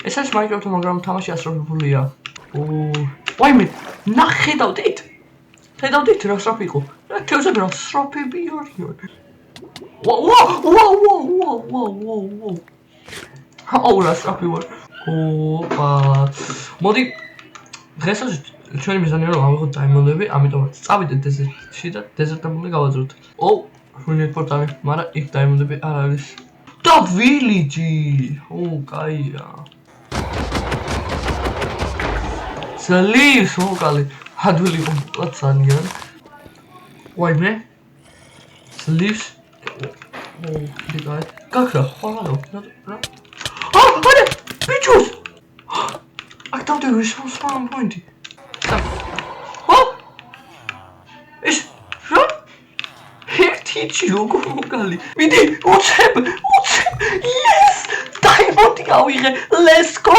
ეს არის Minecraft-ი, მაგრამ თამაში ასრაფებულია. ვაიმე, ხედავდით? ხედავდით რა სწრაფი იყო? თევზები რა სწრაფები არიან. ვაუ. აუ რა სწრაფი ვარ. ოპა. მოდი დღესაც ჩვენი მიზანია რომ ავიღოთ დაიმონდები, ამიტომაც წავიდეთ დეზერტში და დეზერტებული გავაძროთ. შვენიერ პორტალი, მაგრამ იქ დაიმონდები არ არის. და ვილიჯი. კაია. ძლივს მოკალი. ადვილი ყოლა ძალიან. ვაიმე. ძლივს. გაქრა, ხოლმე რა. არა, ბიჭოს. აქ დავდივი spawn point-ი. ეს რა? ერთიჩი როგორ მოკალი? მიდი, უცებ. Yes! დაიმონდი გავიღე. Let's go!